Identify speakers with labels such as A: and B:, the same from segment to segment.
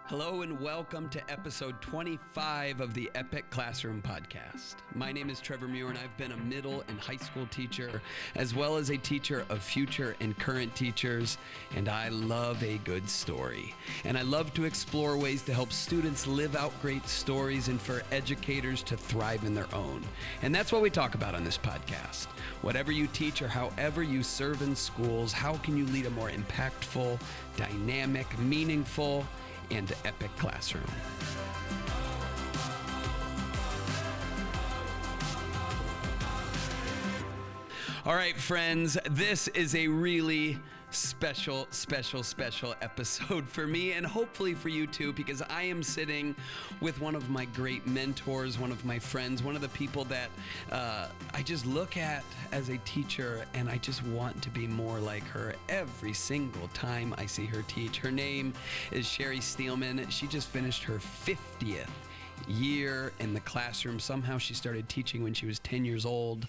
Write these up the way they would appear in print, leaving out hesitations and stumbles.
A: Hello and welcome to episode 25 of the Epic Classroom Podcast. My name is Trevor Muir and I've been a middle and high school teacher as well as a teacher of future and current teachers, and I love a good story. And I love to explore ways to help students live out great stories and for educators to thrive in their own. And that's what we talk about on this podcast. Whatever you teach or however you serve in schools, how can you lead a more impactful, dynamic, meaningful, and epic classroom? All right, friends, this is a really special episode for me and hopefully for you too, because I am sitting with one of my great mentors, one of my friends, one of the people that I just look at as a teacher and I just want to be more like her every single time I see her teach. Her name is Sheri Steelman. She just finished her 50th year in the classroom. Somehow she started teaching when she was 10 years old,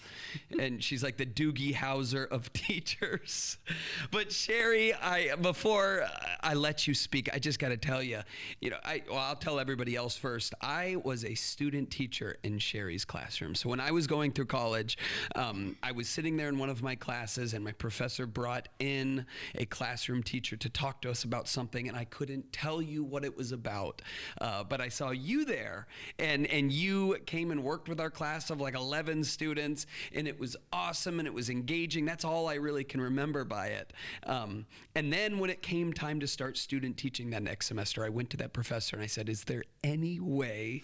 A: and she's like the Doogie Howser of teachers. But Sheri, before I let you speak, I just got to tell you, I'll tell everybody else first. I was a student teacher in Sheri's classroom. So when I was going through college, I was sitting there in one of my classes, and my professor brought in a classroom teacher to talk to us about something, and I couldn't tell you what it was about, but I saw you there. And you came and worked with our class of like 11 students, and it was awesome and it was engaging. That's all I really can remember by it. And then when it came time to start student teaching that next semester, I went to that professor and I said, is there any way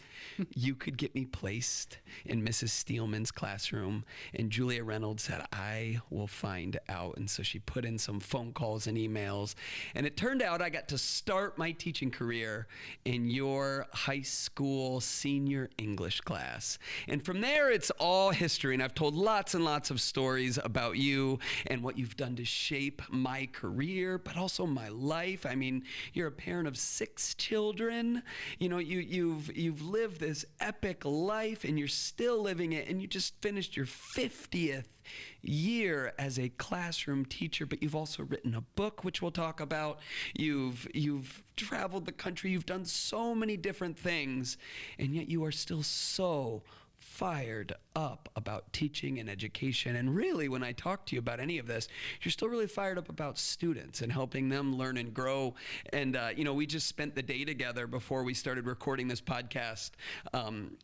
A: you could get me placed in Mrs. Steelman's classroom? And Julia Reynolds said, I will find out. And so she put in some phone calls and emails, and it turned out I got to start my teaching career in your high school senior English class. And from there, it's all history. And I've told lots and lots of stories about you and what you've done to shape my career, but also my life. I mean, you're a parent of 6 children. You know, you've lived this epic life and you're still living it. And you just finished your 50th year as a classroom teacher, but you've also written a book, which we'll talk about. You've traveled the country. You've done so many different things, and yet you are still so fired up about teaching and education. And really, when I talk to you about any of this, you're still really fired up about students and helping them learn and grow. And, we just spent the day together before we started recording this podcast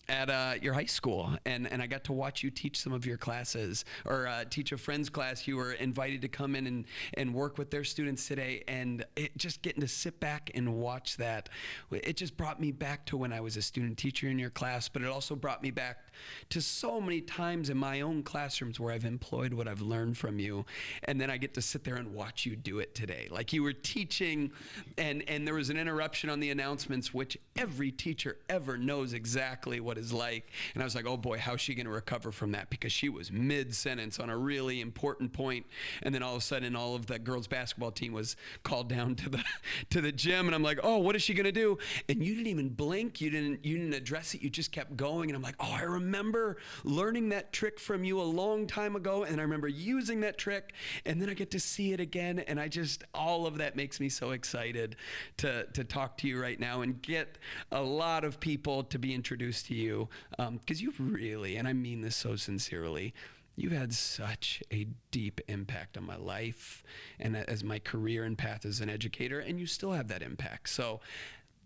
A: at your high school. And I got to watch you teach some of your classes, or teach a friend's class. You were invited to come in and work with their students today. And it just getting to sit back and watch that, it just brought me back to when I was a student teacher in your class, but it also brought me back to so many times in my own classrooms where I've employed what I've learned from you. And then I get to sit there and watch you do it today. Like you were teaching and there was an interruption on the announcements, which every teacher ever knows exactly what it's like. And I was like, oh boy, how's she going to recover from that? Because she was mid-sentence on a really important point. And then all of a sudden, all of the girls basketball team was called down to the gym. And I'm like, oh, what is she going to do? And you didn't even blink. You didn't address it. You just kept going. And I'm like, oh, I remember learning that trick from you a long time ago, and I remember using that trick, and then I get to see it again, and all of that makes me so excited to talk to you right now and get a lot of people to be introduced to you, because you've really, and I mean this so sincerely, you've had such a deep impact on my life and as my career and path as an educator, and you still have that impact. So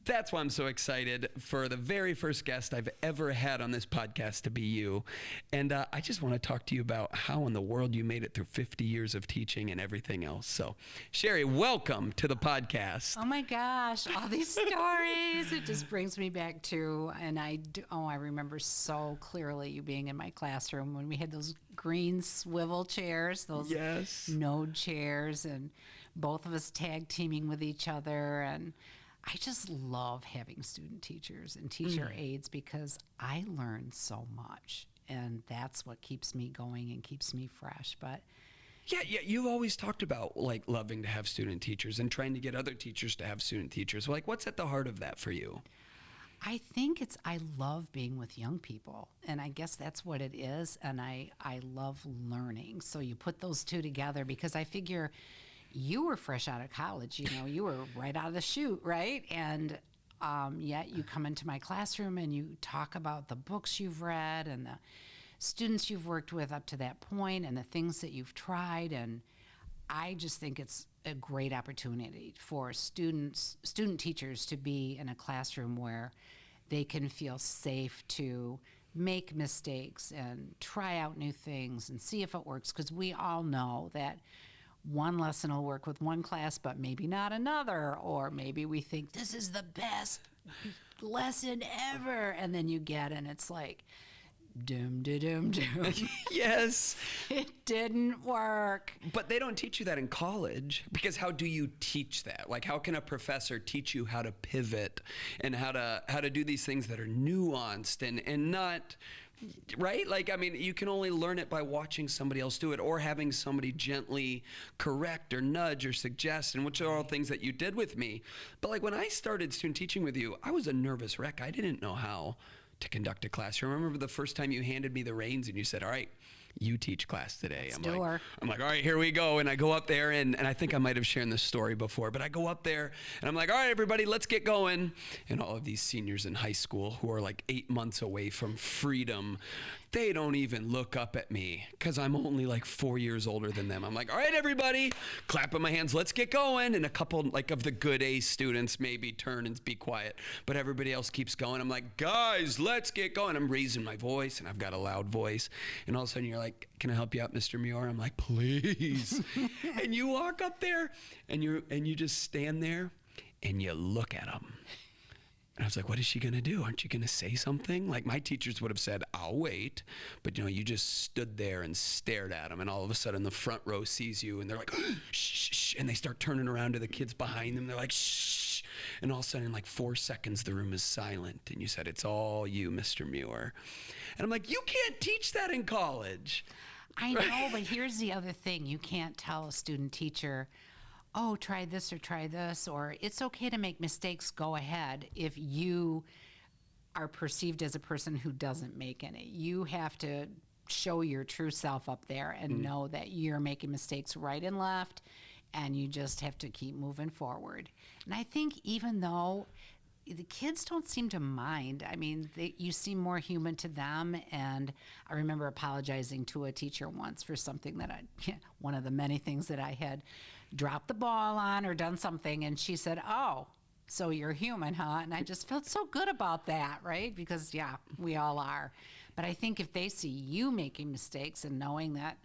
A: that's why I'm so excited for the very first guest I've ever had on this podcast to be you. And I just want to talk to you about how in the world you made it through 50 years of teaching and everything else. So, Sheri, welcome to the podcast.
B: Oh my gosh, all these stories. It just brings me back to, and I remember so clearly you being in my classroom when we had those green swivel chairs, those node chairs, and both of us tag teaming with each other. And I just love having student teachers and teacher aides because I learn so much, and that's what keeps me going and keeps me fresh. But
A: yeah, you've always talked about like loving to have student teachers and trying to get other teachers to have student teachers. Like, what's at the heart of that for you?
B: I think I love being with young people, and I guess that's what it is, and I love learning. So you put those two together because I figure you were fresh out of college, you were right out of the chute, right? And Yet you come into my classroom and you talk about the books you've read and the students you've worked with up to that point and the things that you've tried. And I just think it's a great opportunity for student teachers to be in a classroom where they can feel safe to make mistakes and try out new things and see if it works. Because we all know that one lesson will work with one class, but maybe not another. Or maybe we think this is the best lesson ever. And then you get, and it's like, doom, doom, doom.
A: Yes.
B: It didn't work.
A: But they don't teach you that in college, because how do you teach that? Like, how can a professor teach you how to pivot and how to do these things that are nuanced and not, right? Like, I mean, you can only learn it by watching somebody else do it or having somebody gently correct or nudge or suggest, and which are all things that you did with me. But like when I started student teaching with you, I was a nervous wreck. I didn't know how to conduct a class. I remember the first time you handed me the reins and you said, all right, you teach class today. I'm like, all right, here we go. And I go up there and I think I might have shared this story before, but I go up there and I'm like, all right, everybody, let's get going. And all of these seniors in high school who are like 8 months away from freedom, they don't even look up at me because I'm only like 4 years older than them. I'm like, all right, everybody, clapping my hands, let's get going. And a couple like of the good A students maybe turn and be quiet, but everybody else keeps going. I'm like, guys, let's get going. I'm raising my voice and I've got a loud voice. And all of a sudden you're like, can I help you out, Mr. Muir? I'm like, please. And you walk up there and you just stand there and you look at them. And I was like, what is she going to do? Aren't you going to say something? Like my teachers would have said, I'll wait. But, you just stood there and stared at them. And all of a sudden the front row sees you and they're like, shh, shh. And they start turning around to the kids behind them. They're like, shh. And all of a sudden in like 4 seconds, the room is silent. And you said, it's all you, Mr. Muir. And I'm like, you can't teach that in college.
B: I know, but here's the other thing. You can't tell a student teacher, oh, try this or try this, or it's okay to make mistakes, go ahead, if you are perceived as a person who doesn't make any. You have to show your true self up there and know that you're making mistakes right and left, and you just have to keep moving forward. And I think even though the kids don't seem to mind. I mean, you seem more human to them. And I remember apologizing to a teacher once for something that one of the many things that I had dropped the ball on or done something. And she said, oh, so you're human, huh? And I just felt so good about that, right? Because, yeah, we all are. But I think if they see you making mistakes and knowing that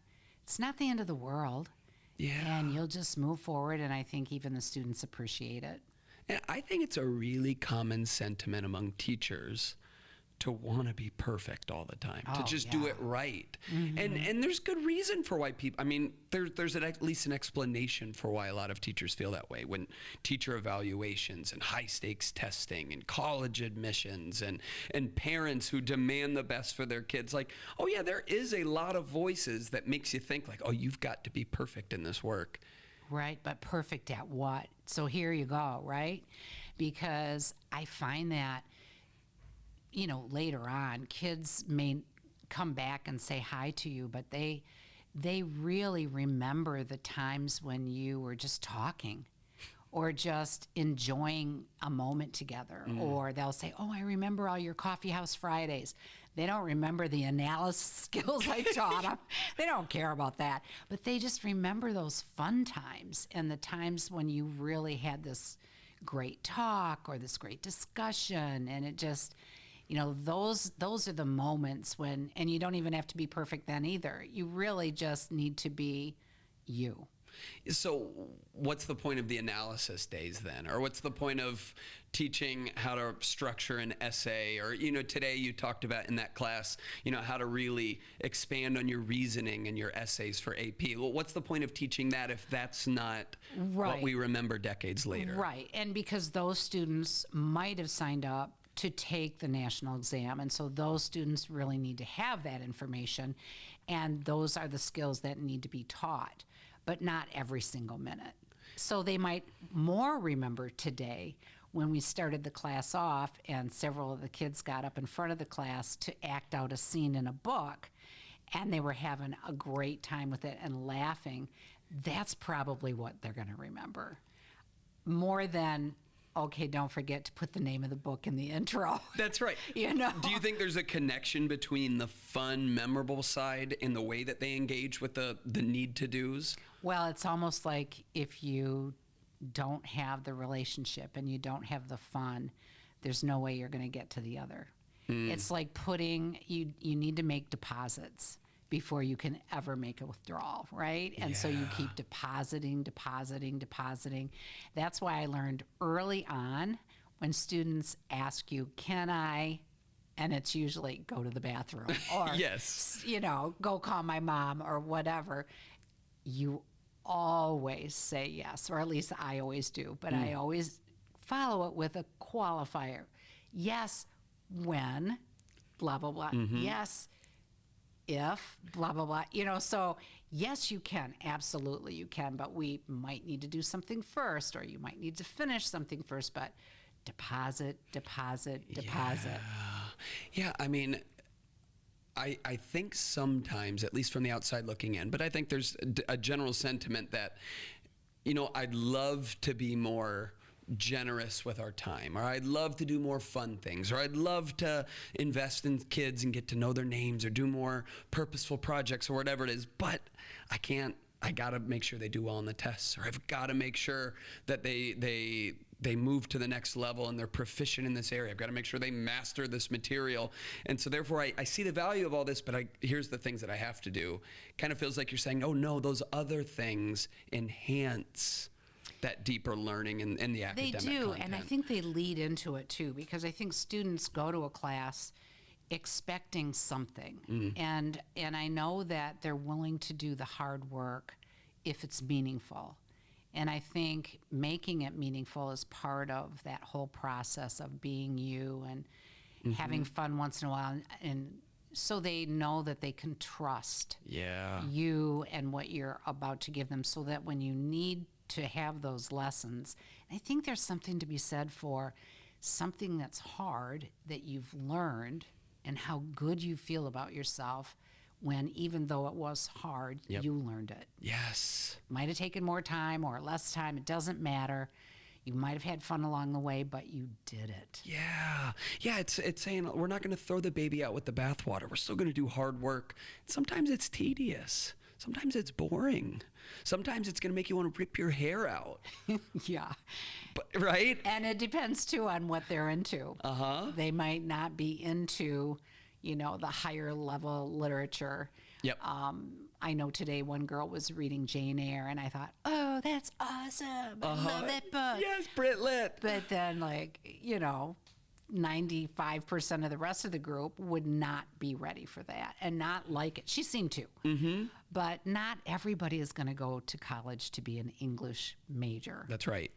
B: it's not the end of the world, and you'll just move forward, and I think even the students appreciate it.
A: And I think it's a really common sentiment among teachers to want to be perfect all the time, to just do it right. And there's good reason for why people, I mean, there's at least an explanation for why a lot of teachers feel that way when teacher evaluations and high stakes testing and college admissions and parents who demand the best for their kids. Like, oh yeah, there is a lot of voices that makes you think like, oh, you've got to be perfect in this work.
B: Right, but perfect at what? So here you go, right? Because I find that, later on, kids may come back and say hi to you, but they really remember the times when you were just talking or just enjoying a moment together. Or they'll say, oh, I remember all your coffee house Fridays. They don't remember the analysis skills I taught them. They don't care about that. But they just remember those fun times and the times when you really had this great talk or this great discussion. And it just, those are the moments when, and you don't even have to be perfect then either. You really just need to be you.
A: So what's the point of the analysis days then? Or what's the point of teaching how to structure an essay? Or, today you talked about in that class, how to really expand on your reasoning and your essays for AP. Well, what's the point of teaching that if that's not what we remember decades later?
B: Right. And because those students might have signed up to take the national exam. And so those students really need to have that information. And those are the skills that need to be taught, but not every single minute. So they might more remember today when we started the class off and several of the kids got up in front of the class to act out a scene in a book, and they were having a great time with it and laughing. That's probably what they're going to remember. More than okay, don't forget to put the name of the book in the intro.
A: That's right.
B: You know?
A: Do you think there's a connection between the fun, memorable side and the way that they engage with the need to do's?
B: Well, it's almost like if you don't have the relationship and you don't have the fun, there's no way you're going to get to the other. It's like you need to make deposits before you can ever make a withdrawal, right? And so you keep depositing. That's why I learned early on when students ask you, can I? And it's usually go to the bathroom or,
A: yes,
B: go call my mom or whatever. You always say yes, or at least I always do, but I always follow it with a qualifier. Yes, when, blah, blah, blah. Yes, if, blah, blah, blah. So yes, you can. Absolutely, you can. But we might need to do something first, or you might need to finish something first. But deposit.
A: Yeah, I mean, I think sometimes, at least from the outside looking in, but I think there's a general sentiment that, I'd love to be more generous with our time, or I'd love to do more fun things, or I'd love to invest in kids and get to know their names, or do more purposeful projects, or whatever it is, but I can't. I got to make sure they do well on the tests, or I've got to make sure that they move to the next level and they're proficient in this area. I've got to make sure they master this material. And so therefore I see the value of all this, but here's the things that I have to do. Kind of feels like you're saying, oh no, those other things enhance that deeper learning and the academic content.
B: They do, and I think they lead into it too, because I think students go to a class expecting something. And I know that they're willing to do the hard work if it's meaningful. And I think making it meaningful is part of that whole process of being you and having fun once in a while, and so they know that they can trust you and what you're about to give them, so that when you need to have those lessons, I think there's something to be said for something that's hard that you've learned, and how good you feel about yourself when, even though it was hard, you learned it.
A: Yes.
B: Might have taken more time or less time. It doesn't matter. You might have had fun along the way, but you did it.
A: Yeah. Yeah, it's saying we're not going to throw the baby out with the bathwater. We're still going to do hard work. Sometimes it's tedious. Sometimes it's boring. Sometimes it's going to make you want to rip your hair out.
B: Yeah.
A: But, right?
B: And it depends, too, on what they're into. They might not be into, the higher level literature.
A: Yep.
B: I know today one girl was reading Jane Eyre, and I thought, oh, that's awesome. I love that book.
A: Yes, Brit Lit.
B: But then, 95% of the rest of the group would not be ready for that and not like it. She seemed to. But not everybody is going to go to college to be an English major.
A: That's right.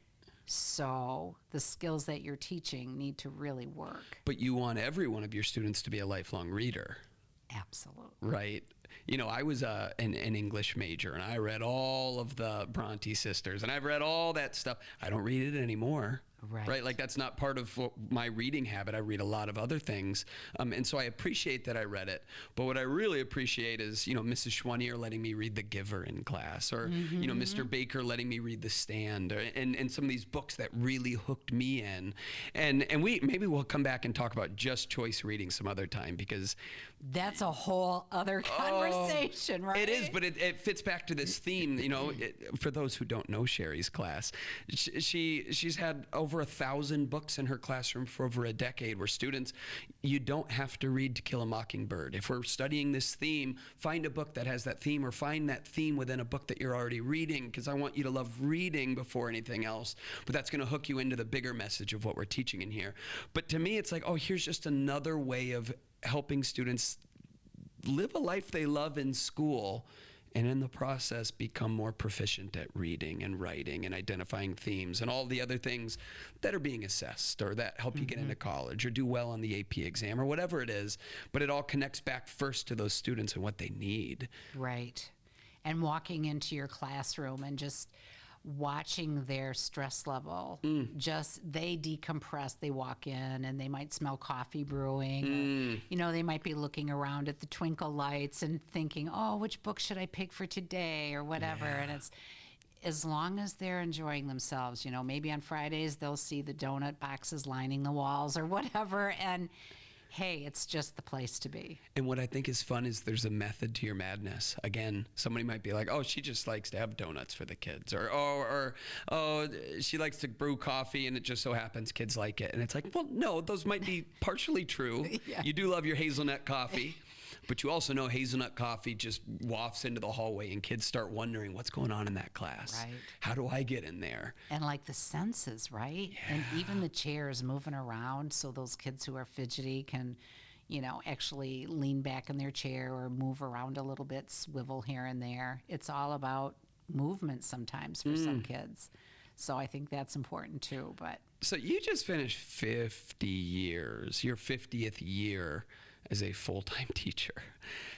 B: So the skills that you're teaching need to really work.
A: But you want every one of your students to be a lifelong reader.
B: Absolutely.
A: Right. I was an English major, and I read all of the Bronte sisters, and I've read all that stuff. I don't read it anymore. Right. Like, that's not part of my reading habit. I read a lot of other things. And so I appreciate that I read it. But what I really appreciate is, Mrs. Schwanier letting me read The Giver in class, or, Mr. Baker letting me read The Stand, and some of these books that really hooked me in. And maybe we'll come back and talk about just choice reading some other time, because
B: that's a whole other conversation, right?
A: It is, but it fits back to this theme. For those who don't know Sheri's class, she's had over 1,000 books in her classroom for over a decade, where students, you don't have to read To Kill a Mockingbird. If we're studying this theme, find a book that has that theme, or find that theme within a book that you're already reading, because I want you to love reading before anything else. But that's going to hook you into the bigger message of what we're teaching in here. But to me, it's like, oh, here's just another way of helping students live a life they love in school, and in the process become more proficient at reading and writing and identifying themes and all the other things that are being assessed, or that help you get into college or do well on the AP exam or whatever it is. But it all connects back first to those students and what they need.
B: Right. And walking into your classroom and just watching their stress level, they decompress. They walk in and they might smell coffee brewing. Or, they might be looking around at the twinkle lights and thinking, oh, which book should I pick for today, or whatever. And as long as they're enjoying themselves, maybe on Fridays they'll see the donut boxes lining the walls or whatever, and hey, it's just the place to be.
A: And what I think is fun is there's a method to your madness. Again, somebody might be like, oh, she just likes to have donuts for the kids. Or she likes to brew coffee and it just so happens kids like it. And it's like, well, no, those might be partially true. Yeah. You do love your hazelnut coffee. But you also know hazelnut coffee just wafts into the hallway and kids start wondering what's going on in that class.
B: Right.
A: How do I get in there?
B: And like the senses, right?
A: Yeah.
B: And even the chairs moving around so those kids who are fidgety can, actually lean back in their chair or move around a little bit, swivel here and there. It's all about movement sometimes for some kids. So I think that's important too. But
A: so you just finished 50 years, your 50th year as a full-time teacher.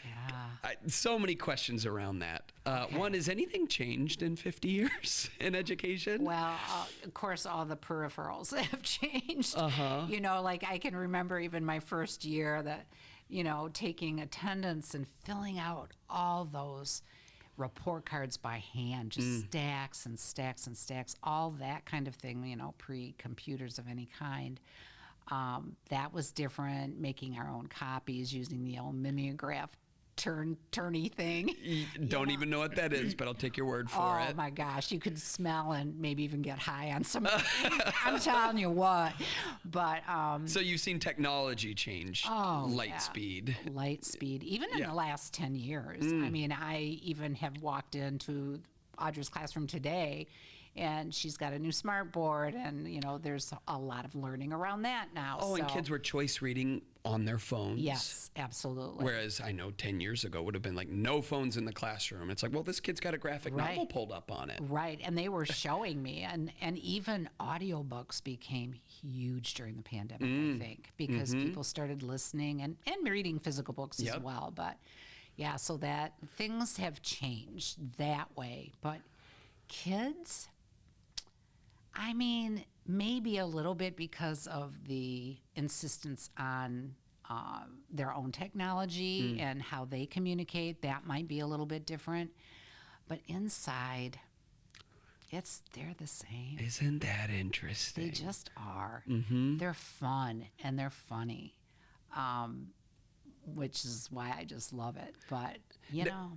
B: Yeah.
A: So many questions around that.
B: Okay.
A: One, has anything changed in 50 years in education?
B: Well, of course, all the peripherals have changed. Like I can remember even my first year that, taking attendance and filling out all those report cards by hand, just stacks and stacks and stacks, all that kind of thing, pre-computers of any kind. That was different, making our own copies using the old mimeograph turny thing.
A: Don't even know what that is, but I'll take your word for it.
B: Oh my gosh, you could smell and maybe even get high on some. I'm telling you what. But
A: so you've seen technology change. Light speed.
B: Even in the last 10 years. I mean, I even have walked into Audra's classroom today, and she's got a new smart board, and there's a lot of learning around that now.
A: And kids were choice reading on their phones.
B: Yes, absolutely.
A: Whereas I know 10 years ago would have been like no phones in the classroom. It's like, well, this kid's got a graphic novel pulled up on it.
B: Right, and they were showing me, and even audiobooks became huge during the pandemic, I think, because people started listening and reading physical books as well. But yeah, so that things have changed that way. But kids, I mean, maybe a little bit because of the insistence on their own technology and how they communicate. That might be a little bit different. But inside, they're the same.
A: Isn't that interesting?
B: They just are. They're fun and they're funny, which is why I just love it. But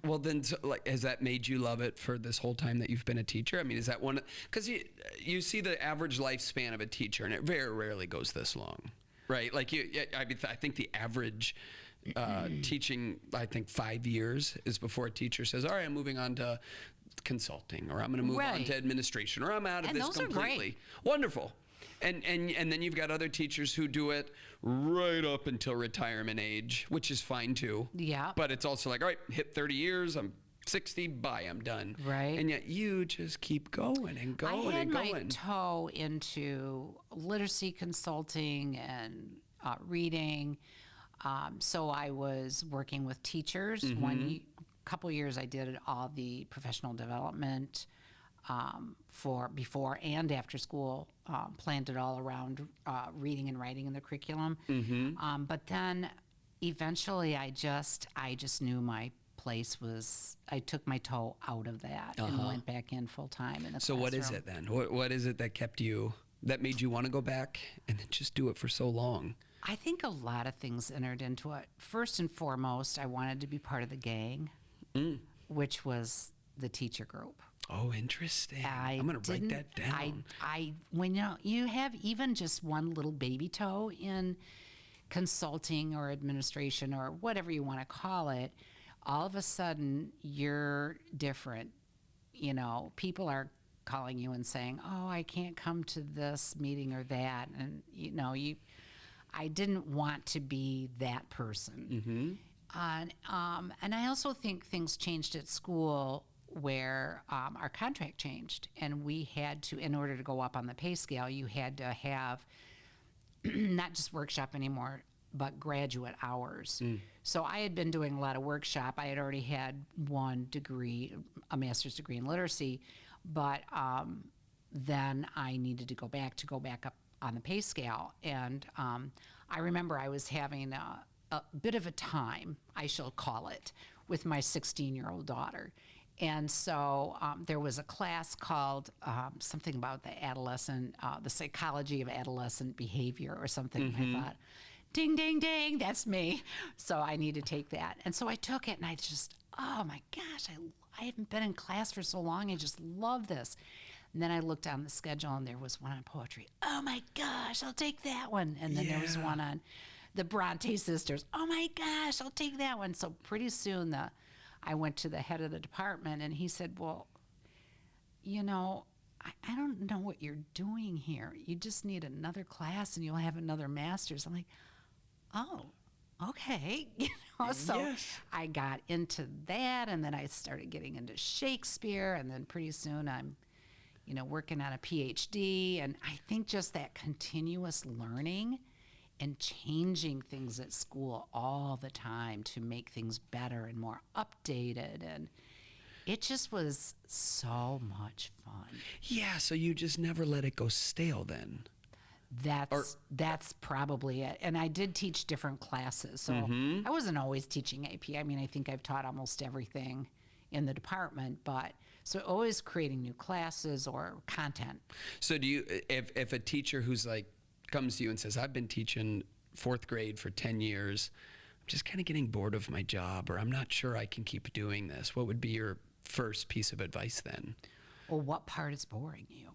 A: well, then, has that made you love it for this whole time that you've been a teacher? I mean, is that one? Because you see the average lifespan of a teacher, and it very rarely goes this long, right? Like I think the average teaching, 5 years is before a teacher says, "All right, I'm moving on to consulting, or I'm going to move on to administration, or I'm out of this completely."
B: Are great.
A: Wonderful. And then you've got other teachers who do it right up until retirement age, which is fine too.
B: Yeah.
A: But it's also like, all right, hit 30 years, I'm 60, bye, I'm done.
B: Right.
A: And yet you just keep going and going and going.
B: I had my toe into literacy consulting and reading. So I was working with teachers. Couple years I did all the professional development for before and after school, planned it all around reading and writing in the curriculum. But then eventually I just knew my place was, I took my toe out of that and went back in full time in the classroom.
A: What is it then? What is it that made you want to go back and then just do it for so long?
B: I think a lot of things entered into it. First and foremost, I wanted to be part of the gang, which was the teacher group.
A: Oh, interesting. I'm going to write that down.
B: When you have even just one little baby toe in consulting or administration or whatever you want to call it, all of a sudden you're different. People are calling you and saying, "Oh, I can't come to this meeting or that," and I didn't want to be that person. And I also think things changed at school where our contract changed, and we had to, in order to go up on the pay scale, you had to have not just workshop anymore, but graduate hours. So I had been doing a lot of workshop. I had already had one degree, a master's degree in literacy, but then I needed to go back up on the pay scale. And I remember I was having a bit of a time, I shall call it, with my 16-year-old daughter. And so there was a class called something about the adolescent, the psychology of adolescent behavior or something. I thought, ding, ding, ding, that's me. So I need to take that. And so I took it, and I just, oh my gosh, I haven't been in class for so long. I just love this. And then I looked on the schedule, and there was one on poetry. Oh my gosh, I'll take that one. And then there was one on the Bronte sisters. Oh my gosh, I'll take that one. So pretty soon I went to the head of the department, and he said, well, you know, I don't know what you're doing here. You just need another class and you'll have another master's. I'm like, oh, okay. So I got into that, and then I started getting into Shakespeare, and then pretty soon I'm, working on a PhD. And I think just that continuous learning and changing things at school all the time to make things better and more updated, and it just was so much fun.
A: Yeah, so you just never let it go stale then.
B: That's probably it. And I did teach different classes, so I wasn't always teaching AP. I mean, I think I've taught almost everything in the department, but so always creating new classes or content.
A: So do you, if a teacher who's like comes to you and says, I've been teaching fourth grade for 10 years, I'm just kind of getting bored of my job, or I'm not sure I can keep doing this, what would be your first piece of advice then?
B: Well, what part is boring you?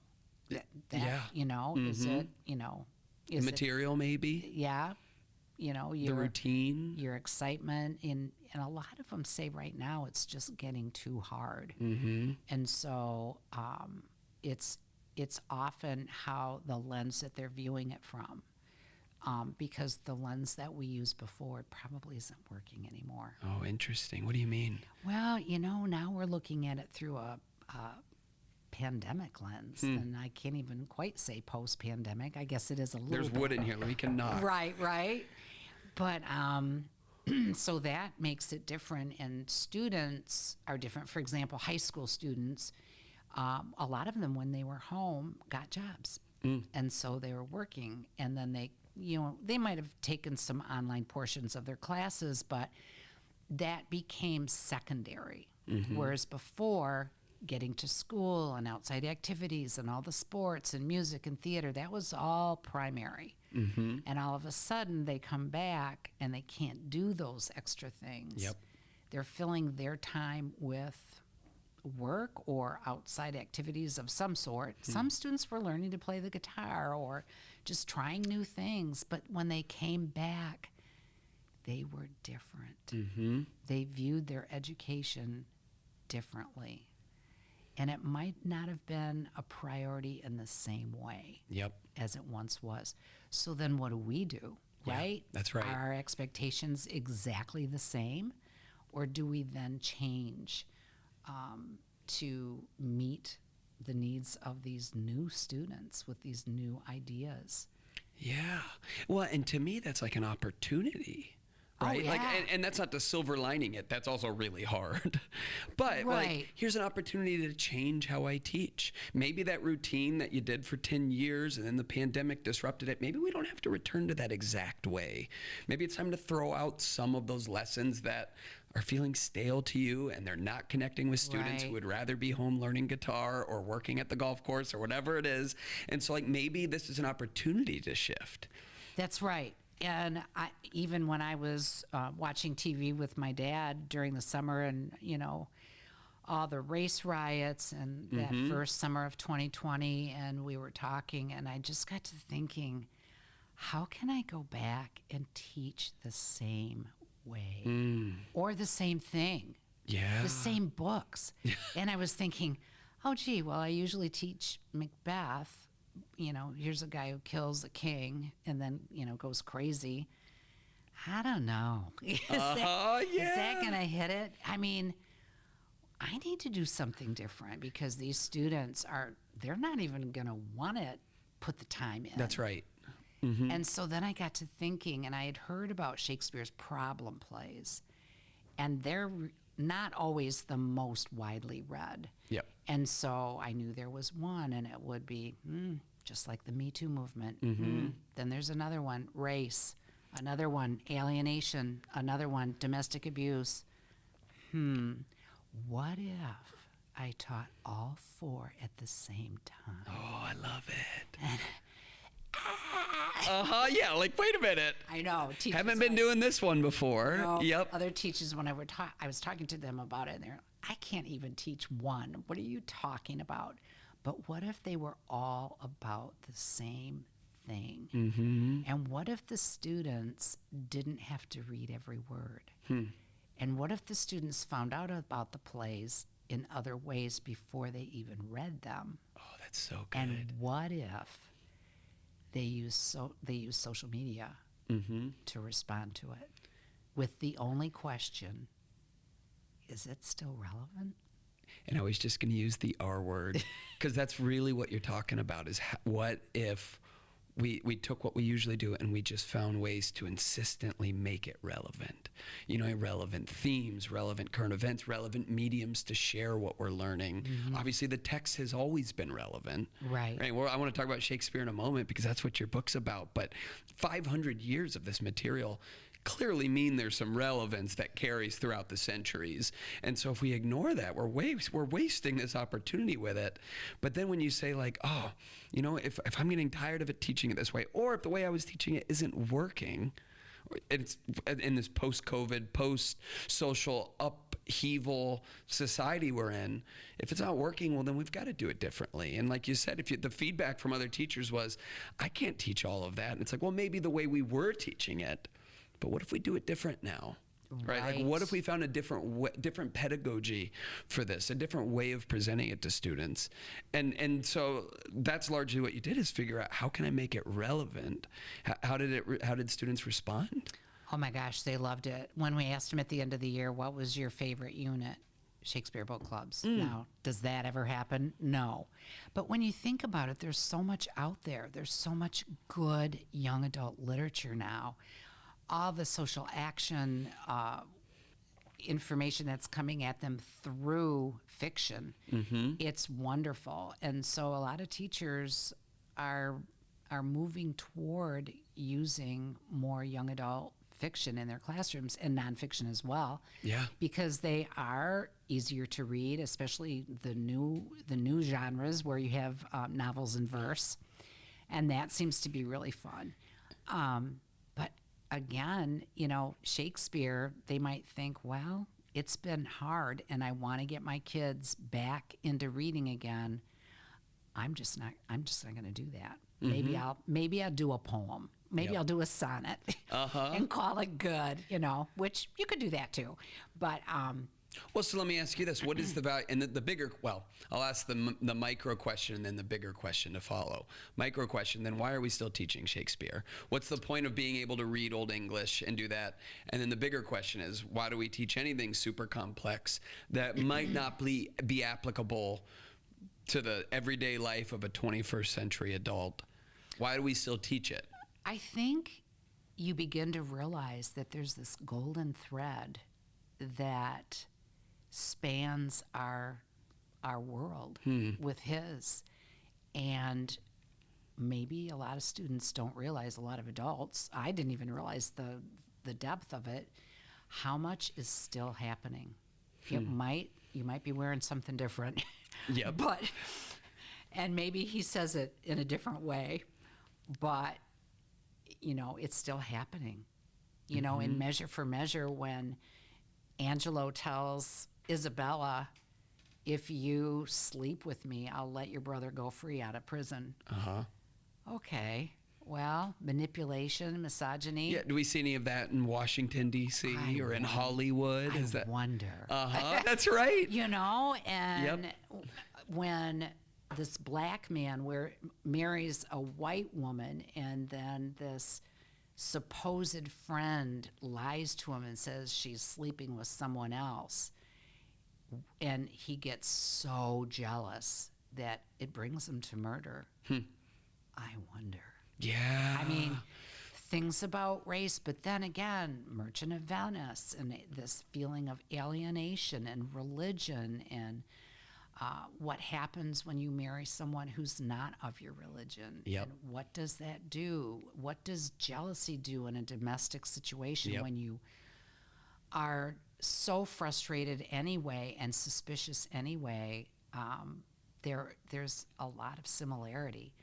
B: Is it, is
A: material maybe?
B: Yeah.
A: The routine?
B: Your excitement. And a lot of them say right now it's just getting too hard. And so it's often how the lens that they're viewing it from. Because the lens that we used before probably isn't working anymore.
A: Oh, interesting. What do you mean?
B: Well, now we're looking at it through a pandemic lens, and I can't even quite say post-pandemic. I guess it is a little
A: There's wood in here. We can knock.
B: Right. But so that makes it different, and students are different. For example, high school students, a lot of them, when they were home, got jobs. And so they were working, and then they might have taken some online portions of their classes, but that became secondary. Whereas before, getting to school and outside activities and all the sports and music and theater, that was all primary. And all of a sudden they come back and they can't do those extra things. They're filling their time with work or outside activities of some sort. Some students were learning to play the guitar or just trying new things, but when they came back, they were different. They viewed their education differently. And it might not have been a priority in the same way as it once was. So then what do we do, right?
A: That's right.
B: Are our expectations exactly the same? Or do we then change to meet the needs of these new students with these new ideas?
A: Yeah. Well, and to me, that's like an opportunity. Right?
B: Oh, yeah.
A: Like, and that's not the silver lining it. That's also really hard. But like, here's an opportunity to change how I teach. Maybe that routine that you did for 10 years and then the pandemic disrupted it, maybe we don't have to return to that exact way. Maybe it's time to throw out some of those lessons that are feeling stale to you and they're not connecting with students who would rather be home learning guitar or working at the golf course or whatever it is. And so like maybe this is an opportunity to shift.
B: That's right. And even when I was watching TV with my dad during the summer and, all the race riots and that first summer of 2020, and we were talking, and I just got to thinking, how can I go back and teach the same way or the same thing? The same books. And I was thinking, oh, gee, well, I usually teach Macbeth. Here's a guy who kills the king and then, goes crazy. I don't know. Is that going to hit it? I mean, I need to do something different because these students they're not even going to want to put the time in.
A: That's right.
B: And so then I got to thinking, and I had heard about Shakespeare's problem plays, and they're not always the most widely read. And so I knew there was one, and it would be just like the Me Too movement. Then there's another one, race. Another one, alienation. Another one, domestic abuse. what if I taught all four at the same time?
A: Oh, I love it. Yeah, like, wait a minute.
B: I know.
A: Haven't been doing this one before. Yep.
B: Other teachers, when I was talking to them about it, and they're, I can't even teach one. What are you talking about? But what if they were all about the same thing?
A: Mm-hmm.
B: And what if the students didn't have to read every word? And what if the students found out about the plays in other ways before they even read them?
A: Oh, that's so good.
B: And what if they use social media to respond to it with the only question, is it still relevant?
A: And I was just going to use the R word, because that's really what you're talking about, is what if we took what we usually do and we just found ways to insistently make it relevant. Relevant themes, relevant current events, relevant mediums to share what we're learning. Obviously, the text has always been relevant.
B: Right.
A: Well, I want to talk about Shakespeare in a moment, because that's what your book's about. But 500 years of this material clearly mean there's some relevance that carries throughout the centuries. And so if we ignore that, we're wasting this opportunity with it. But then when you say, like, if I'm getting tired of it teaching it this way, or if the way I was teaching it isn't working, it's in this post-COVID, post-social upheaval society we're in, if it's not working, well, then we've got to do it differently. And like you said, the feedback from other teachers was, I can't teach all of that. And it's like, well, maybe the way we were teaching it, but what if we do it different now? Right? Like, what if we found a different pedagogy for this, a different way of presenting it to students? And so that's largely what you did, is figure out, how can I make it relevant? How did students respond?
B: Oh my gosh, they loved it. When we asked them at the end of the year, what was your favorite unit? Shakespeare book clubs. Now, does that ever happen? No. But when you think about it, there's so much out there. There's so much good young adult literature now. All the social action information that's coming at them through fiction, it's wonderful. And so a lot of teachers are moving toward using more young adult fiction in their classrooms, and nonfiction as well.
A: Yeah.
B: Because they are easier to read, especially the new genres where you have novels and verse, and that seems to be really fun. But again, Shakespeare, they might think, well, it's been hard and I want to get my kids back into reading again. I'm just not going to do that. Maybe I'll do a poem. Maybe I'll do a sonnet and call it good, which you could do that too. But
A: well, so let me ask you this: what is the value? And the bigger, well, I'll ask the micro question and then the bigger question to follow. Micro question: then why are we still teaching Shakespeare? What's the point of being able to read Old English and do that? And then the bigger question is, why do we teach anything super complex that might not be applicable to the everyday life of a 21st century adult? Why do we still teach it?
B: I think you begin to realize that there's this golden thread that spans our world with his. And maybe a lot of students don't realize, a lot of adults, I didn't even realize the depth of it, how much is still happening. You might be wearing something different.
A: Yeah.
B: And maybe he says it in a different way, but it's still happening. In Measure for Measure, when Angelo tells Isabella, if you sleep with me, I'll let your brother go free out of prison. Okay. Well, manipulation, misogyny.
A: Yeah. Do we see any of that in Washington, D.C. or in Hollywood?
B: I wonder.
A: That's right.
B: And when this black man marries a white woman, and then this supposed friend lies to him and says she's sleeping with someone else, and he gets so jealous that it brings him to murder. I wonder.
A: Yeah.
B: I mean, things about race, but then again, Merchant of Venice, and this feeling of alienation and religion, and what happens when you marry someone who's not of your religion.
A: Yep.
B: And what does that do? What does jealousy do in a domestic situation when you are so frustrated anyway and suspicious anyway. There's a lot of similarity.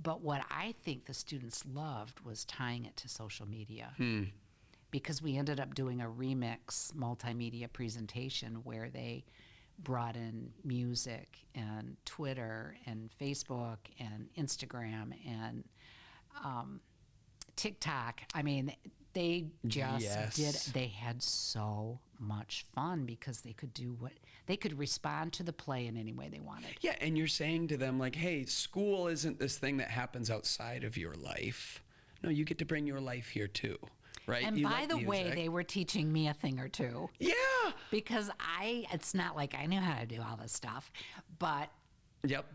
B: But what I think the students loved was tying it to social media. Because we ended up doing a remix multimedia presentation where they brought in music and Twitter and Facebook and Instagram and TikTok. I mean, they just did. They had so much fun because they could respond to the play in any way they wanted.
A: Yeah, and you're saying to them, like, hey, school isn't this thing that happens outside of your life. No, you get to bring your life here too. Right?
B: And by the way, they were teaching me a thing or two.
A: Yeah.
B: Because it's not like I knew how to do all this stuff, but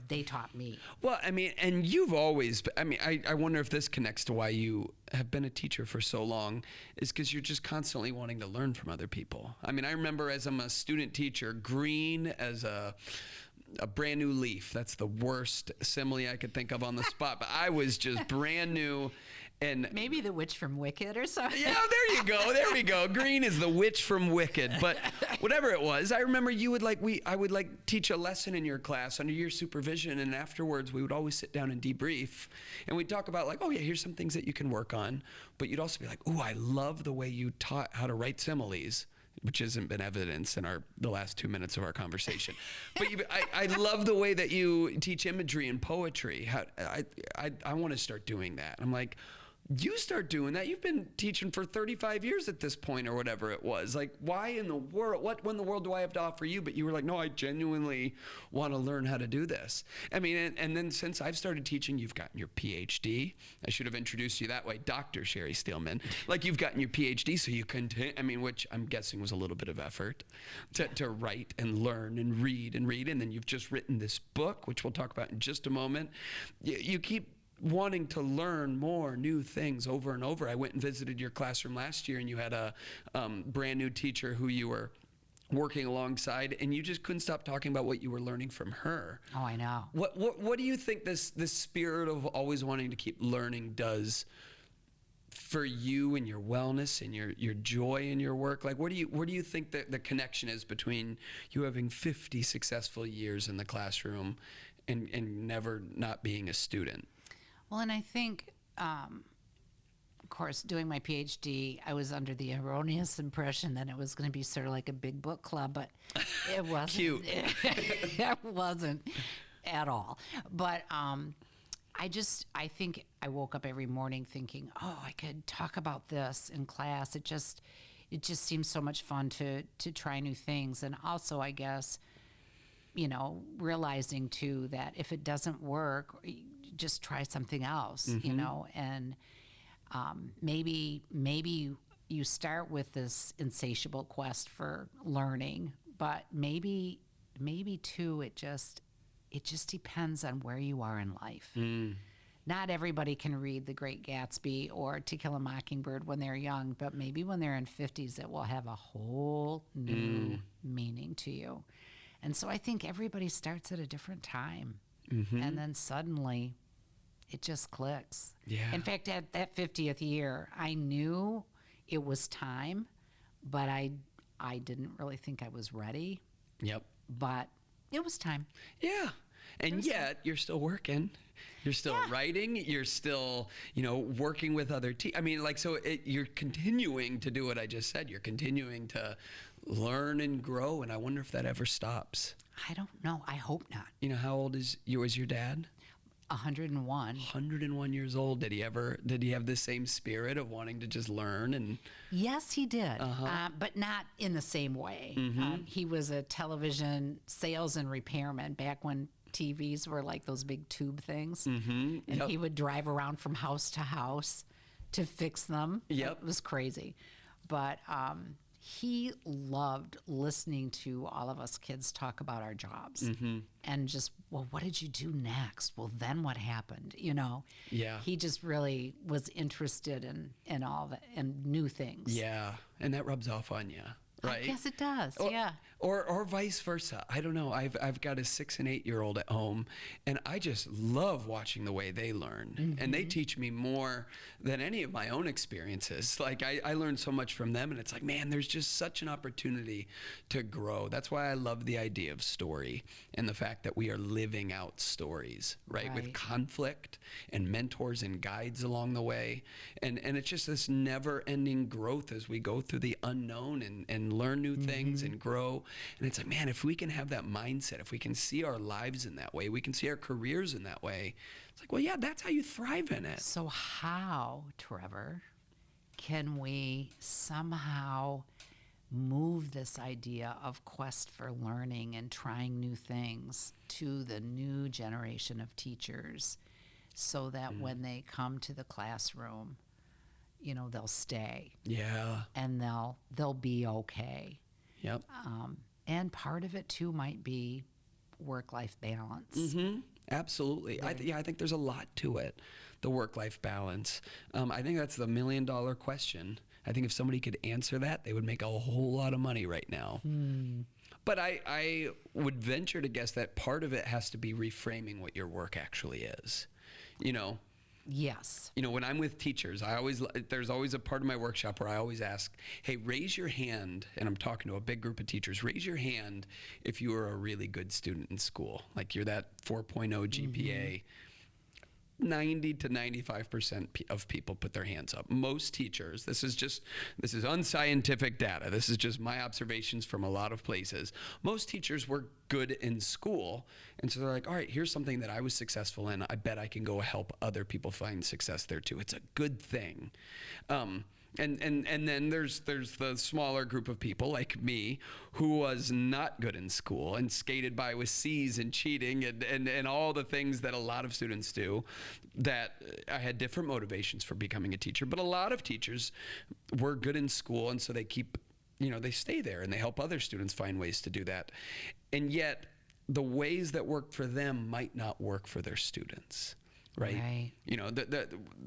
B: they taught me.
A: Well, I mean, and you've always, I wonder if this connects to why you have been a teacher for so long, is because you're just constantly wanting to learn from other people. I mean, I remember as I'm a student teacher, green as a brand new leaf. That's the worst simile I could think of on the spot, but I was just brand new. And
B: maybe the witch from Wicked or something.
A: Yeah, there you go. There we go. Green is the witch from Wicked. But whatever it was, I remember I would teach a lesson in your class under your supervision, and afterwards we would always sit down and debrief, and we'd talk about oh yeah, here's some things that you can work on. But you'd also be like, oh, I love the way you taught how to write similes, which hasn't been evidenced in the last 2 minutes of our conversation. But I love the way that you teach imagery and poetry. I want to start doing that. I'm like, you start doing that. You've been teaching for 35 years at this point or whatever it was. Like, why in the world, what in the world do I have to offer you? But you were like, no, I genuinely want to learn how to do this. I mean, and then since I've started teaching, you've gotten your PhD. I should have introduced you that way, Dr. Sheri Steelman. Like, you've gotten your PhD, so you continue, which I'm guessing was a little bit of effort to write and learn and read. And then you've just written this book, which we'll talk about in just a moment. You keep wanting to learn more new things over and over. I went and visited your classroom last year, and you had a brand new teacher who you were working alongside, and you just couldn't stop talking about what you were learning from her.
B: Oh, I know.
A: What do you think this spirit of always wanting to keep learning does for you and your wellness and your joy in your work? Like, where do you think that the connection is between you having 50 successful years in the classroom and never not being a student?
B: Well, and I think, of course, doing my PhD, I was under the erroneous impression that it was going to be sort of like a big book club, but it wasn't.
A: Cute.
B: It wasn't at all. But I think I woke up every morning thinking, oh, I could talk about this in class. It just seems so much fun to try new things. And also, I guess, realizing too that if it doesn't work, just try something else, and maybe you start with this insatiable quest for learning, but maybe too it just depends on where you are in life. Not everybody can read The Great Gatsby or To Kill a Mockingbird when they're young, but maybe when they're in 50s it will have a whole new meaning to you. And so I think everybody starts at a different time. And then suddenly it just clicks. Yeah. In fact, at that 50th year, I knew it was time, but I didn't really think I was ready.
A: Yep.
B: But it was time.
A: Yeah. And yet you're still working. You're still writing. You're still, working with other you're continuing to do what I just said. You're continuing to learn and grow, and I wonder if that ever stops.
B: I don't know. I hope not.
A: How old is your dad?
B: 101.
A: 101 years old. Did he have the same spirit of wanting to just learn? And
B: yes, he did, but not in the same way. He was a television sales and repairman back when TVs were like those big tube things. And he would drive around from house to house to fix them. Yep. It was crazy. But he loved listening to all of us kids talk about our jobs and just, well, what did you do next? Well, then what happened? Yeah. He just really was interested in all that and new things.
A: Yeah. And that rubs off on you, right?
B: I guess it does. Yeah.
A: Or vice versa. I don't know. I've got a 6 and 8-year-old at home, and I just love watching the way they learn. And they teach me more than any of my own experiences. Like I learn so much from them, and it's like, man, there's just such an opportunity to grow. That's why I love the idea of story and the fact that we are living out stories, right? With conflict and mentors and guides along the way. And it's just this never-ending growth as we go through the unknown and learn new things and grow. And it's like, man, if we can have that mindset, if we can see our lives in that way, we can see our careers in that way. It's like, well, yeah, that's how you thrive in it.
B: So how, Trevor, can we somehow move this idea of quest for learning and trying new things to the new generation of teachers so that when they come to the classroom, you know, they'll stay.
A: Yeah.
B: And they'll be okay.
A: Yep.
B: And part of it too might be work-life balance.
A: Absolutely. I think there's a lot to it, the work-life balance. I think that's the $1 million question. I think if somebody could answer that, they would make a whole lot of money right now. But I would venture to guess that part of it has to be reframing what your work actually is. You know,
B: Yes.
A: you know, when I'm with teachers, there's always a part of my workshop where I always ask, hey, raise your hand, and I'm talking to a big group of teachers, raise your hand if you are a really good student in school. Like you're that 4.0 GPA. 90 to 95% of people put their hands up. Most teachers, this is unscientific data. This is just my observations from a lot of places. Most teachers were good in school. And so they're like, all right, here's something that I was successful in. I bet I can go help other people find success there too. It's a good thing. And then there's the smaller group of people like me who was not good in school and skated by with C's and cheating and all the things that a lot of students do, that I had different motivations for becoming a teacher. But a lot of teachers were good in school, and so they they stay there and they help other students find ways to do that. And yet the ways that work for them might not work for their students. Right. You know,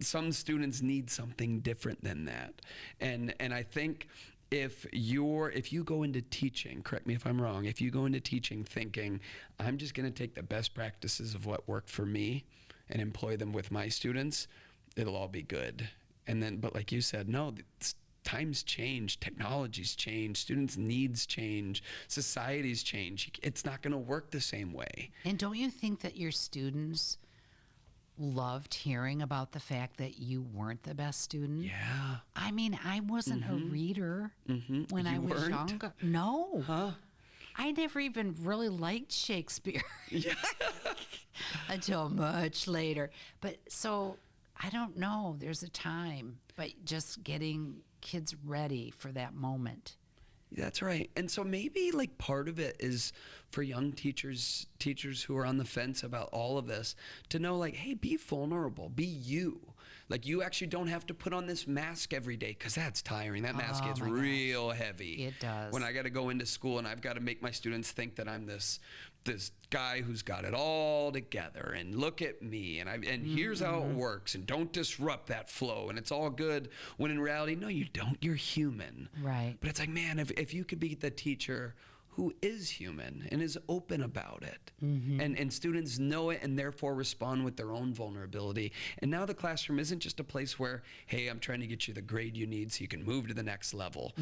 A: some students need something different than that. And I think if you go into teaching, correct me if I'm wrong, if you go into teaching thinking, I'm just going to take the best practices of what worked for me and employ them with my students, it'll all be good. But like you said, no, times change, technologies change, students' needs change, societies change. It's not going to work the same way.
B: And don't you think that your students loved hearing about the fact that you weren't the best student?
A: Yeah.
B: I mean, I wasn't a reader when I was younger. No.
A: Huh?
B: I never even really liked Shakespeare until much later. But so I don't know. There's a time, but just getting kids ready for that moment.
A: That's right. And so maybe like part of it is for young teachers who are on the fence about all of this to know like, hey, be vulnerable, be you. Like you actually don't have to put on this mask every day because that's tiring. That mask gets real heavy.
B: It does.
A: When I got to go into school and I've got to make my students think that I'm this guy who's got it all together and look at me and here's how it works and don't disrupt that flow and it's all good, when in reality, no, you don't. You're human.
B: Right.
A: But it's like, man, if you could be the teacher who is human and is open about it, and students know it and therefore respond with their own vulnerability. And now the classroom isn't just a place where, hey, I'm trying to get you the grade you need so you can move to the next level.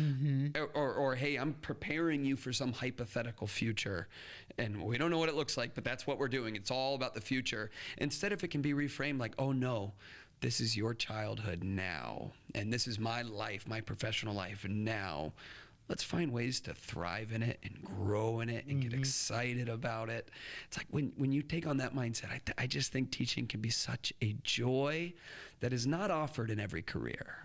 A: Or hey, I'm preparing you for some hypothetical future. And we don't know what it looks like, but that's what we're doing. It's all about the future. Instead, if it can be reframed like, oh no, this is your childhood now. And this is my life, my professional life now. Let's find ways to thrive in it and grow in it and get excited about it. It's like when you take on that mindset, I just think teaching can be such a joy that is not offered in every career,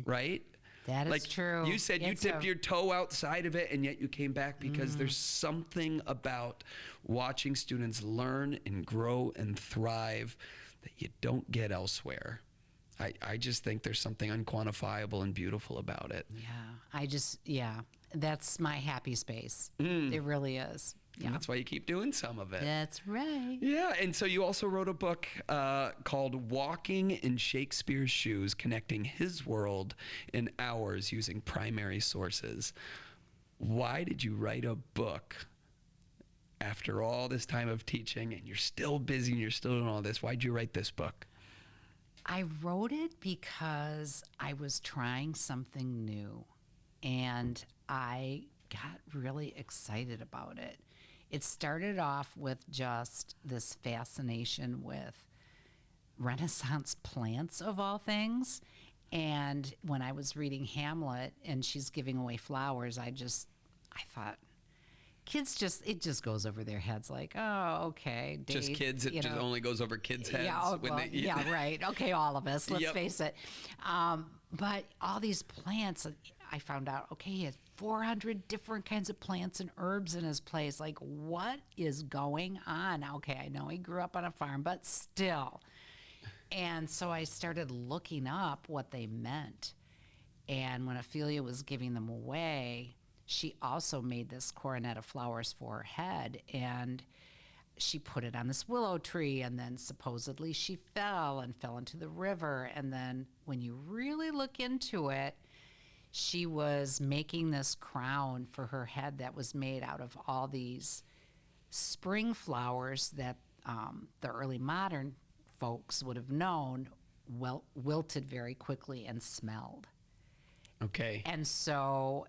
A: right?
B: That is true.
A: You said you tipped your toe outside of it and yet you came back because there's something about watching students learn and grow and thrive that you don't get elsewhere. I just think there's something unquantifiable and beautiful about it.
B: That's my happy space. It really is. Yeah.
A: And that's why you keep doing some of it.
B: That's right.
A: Yeah, and so you also wrote a book called Walking in Shakespeare's Shoes, Connecting His World and Ours Using Primary Sources. why did you write a book after all this time of teaching, and you're still busy and you're still doing all this? Why'd you write this book?
B: I wrote it because I was trying something new, and I got really excited about it. It started off with just this fascination with Renaissance plants, of all things. And when I was reading Hamlet and she's giving away flowers, I thought, kids it just goes over their heads like, oh, okay. Dave,
A: just kids, it just only goes over kids' heads.
B: Yeah, right. Okay, all of us, let's face it. But all these plants, I found out, okay, he has 400 different kinds of plants and herbs in his place. Like, what is going on? Okay, I know he grew up on a farm, but still. And so I started looking up what they meant. And when Ophelia was giving them away, she also made this coronet of flowers for her head, and she put it on this willow tree, and then supposedly she fell into the river. And then when you really look into it, she was making this crown for her head that was made out of all these spring flowers that the early modern folks would have known wilted very quickly and smelled.
A: Okay.
B: And so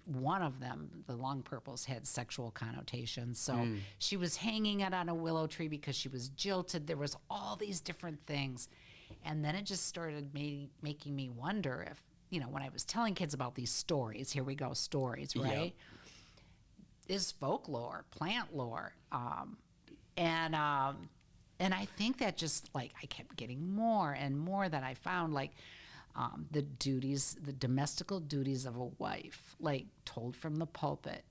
B: one of them, the long purples, had sexual connotations. So she was hanging it on a willow tree because she was jilted. There was all these different things. And then it just started making me wonder if, when I was telling kids about these stories, here we go, stories, right? Yep. Is folklore, plant lore. And I think that just I kept getting more and more that I found the domestical duties of a wife, told from the pulpit.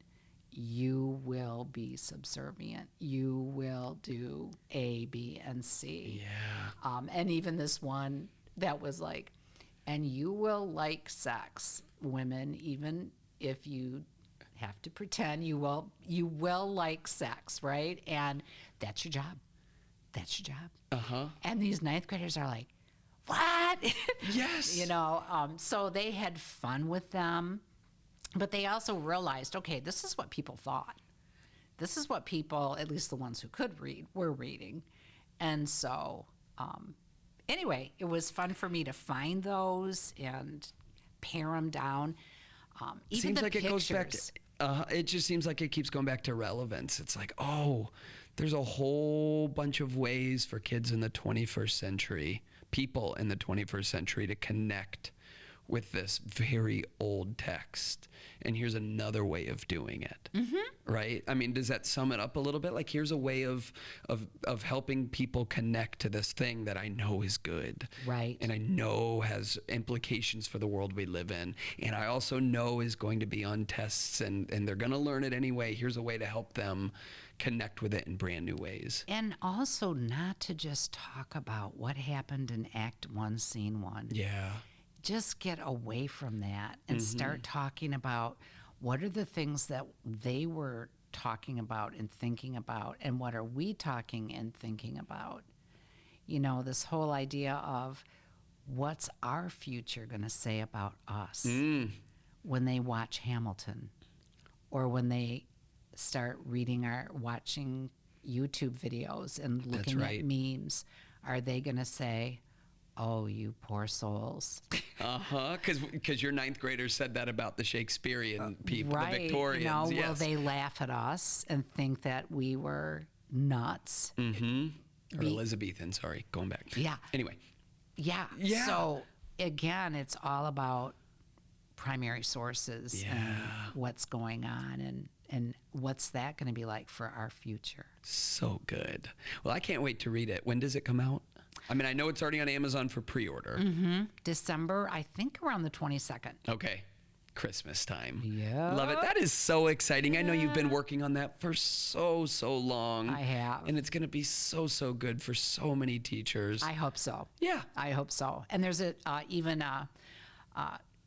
B: You will be subservient. You will do A, B, and C.
A: Yeah.
B: And even this one that was and you will like sex, women, even if you have to pretend you will like sex, right? And that's your job. That's your job.
A: Uh-huh.
B: And these ninth graders are like, what?
A: Yes.
B: So they had fun with them, but they also realized, okay, this is what people thought. This is what people, at least the ones who could read, were reading. And so, anyway, it was fun for me to find those and pare them down. Even
A: seems
B: the
A: like
B: pictures.
A: It goes back to, it just seems like it keeps going back to relevance. It's like, oh, there's a whole bunch of ways for kids in the 21st century, people in the 21st century, to connect with this very old text. And here's another way of doing it. Mm-hmm. Right? I mean, does that sum it up a little bit? Here's a way of helping people connect to this thing that I know is good.
B: Right.
A: And I know has implications for the world we live in. And I also know is going to be on tests, and they're going to learn it anyway. Here's a way to help them connect with it in brand new ways.
B: And also not to just talk about what happened in Act 1, Scene 1.
A: Yeah.
B: Just get away from that and start talking about what are the things that they were talking about and thinking about, and what are we talking and thinking about. This whole idea of what's our future going to say about us when they watch Hamilton, or when they start watching YouTube videos and looking at memes. Are they going to say, oh, you poor souls?
A: Uh-huh, because your ninth graders said that about the Shakespearean people,
B: right.
A: The Victorians.
B: Will they laugh at us and think that we were nuts?
A: Or Elizabethan, sorry, going back.
B: Yeah.
A: Anyway.
B: Yeah. So, again, it's all about primary sources and what's going on, and what's that going to be like for our future.
A: So good. Well, I can't wait to read it. When does it come out? I mean, I know it's already on Amazon for pre-order.
B: December, I think around the 22nd.
A: Okay. Christmas time.
B: Yeah.
A: Love it. That is so exciting. Yeah. I know you've been working on that for so long.
B: I have.
A: And it's going to be so good for so many teachers.
B: I hope so.
A: Yeah.
B: I hope so. And there's even a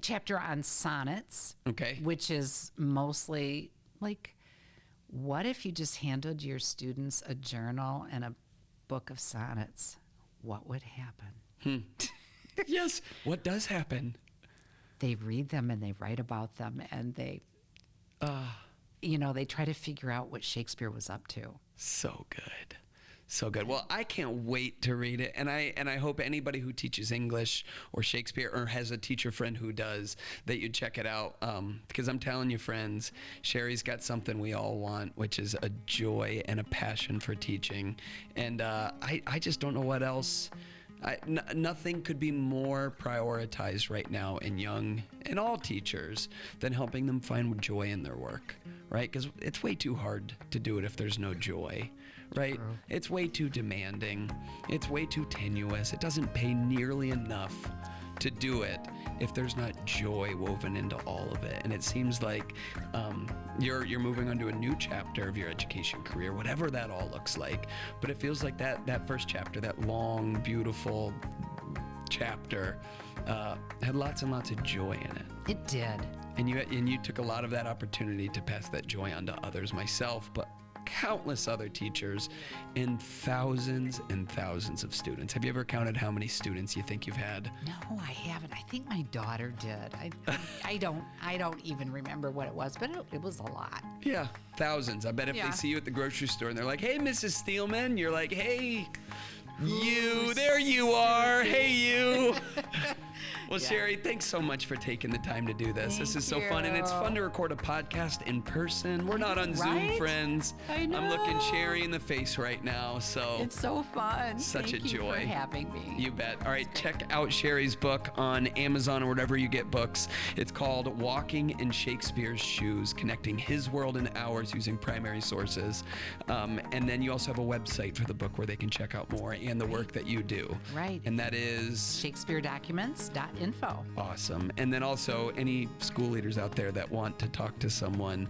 B: chapter on sonnets.
A: Okay.
B: Which is mostly what if you just handed your students a journal and a book of sonnets? What would happen?
A: Yes. What does happen?
B: they read them and they write about them, and they, they try to figure out what Shakespeare was up to.
A: So good. So good. Well, I can't wait to read it, and I hope anybody who teaches English or Shakespeare or has a teacher friend who does, that you check it out, because I'm telling you, friends, Sheri's got something we all want, which is a joy and a passion for teaching, and I just don't know what else. Nothing could be more prioritized right now in all teachers than helping them find joy in their work, right? Because it's way too hard to do it if there's no joy, right?
B: True.
A: It's way too demanding. It's way too tenuous. It doesn't pay nearly enough to do it if there's not joy woven into all of it. And it seems like you're moving on to a new chapter of your education career, whatever that all looks like. But it feels like that first chapter, that long, beautiful chapter, had lots and lots of joy in it.
B: It did.
A: And you took a lot of that opportunity to pass that joy on to others, myself, but countless other teachers, and thousands of students. Have you ever counted how many students you think you've had?
B: No, I haven't. I think my daughter did. I don't even remember what it was, but it was a lot.
A: Yeah, thousands. I bet if they see you at the grocery store and they're like, "Hey, Mrs. Steelman," you're like, "Hey, you, there you are. Hey, you." Well, Sheri, thanks so much for taking the time to do this. This is so fun, and it's fun to record a podcast in person. We're not on Zoom, friends.
B: I know.
A: I'm looking Sheri in the face right now, so
B: it's so fun.
A: Such a joy.
B: Thank you for having me.
A: You bet. All right, check out Sheri's book on Amazon or wherever you get books. It's called Walking in Shakespeare's Shoes, Connecting His World and Ours Using Primary Sources. And then you also have a website for the book where they can check out more and the work that you do.
B: Right.
A: And that is
B: ShakespeareDocuments.info.
A: Awesome. And then also any school leaders out there that want to talk to someone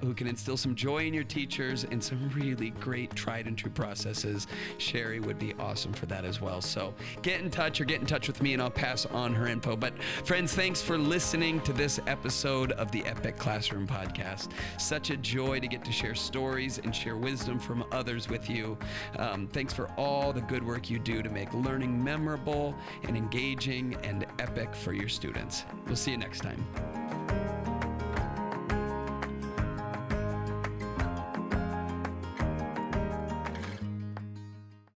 A: who can instill some joy in your teachers and some really great tried and true processes, Sheri would be awesome for that as well. So get in touch with me and I'll pass on her info. But friends, thanks for listening to this episode of the Epic Classroom Podcast. Such a joy to get to share stories and share wisdom from others with you. Thanks for all the good work you do to make learning memorable and engaging and epic for your students. We'll see you next time.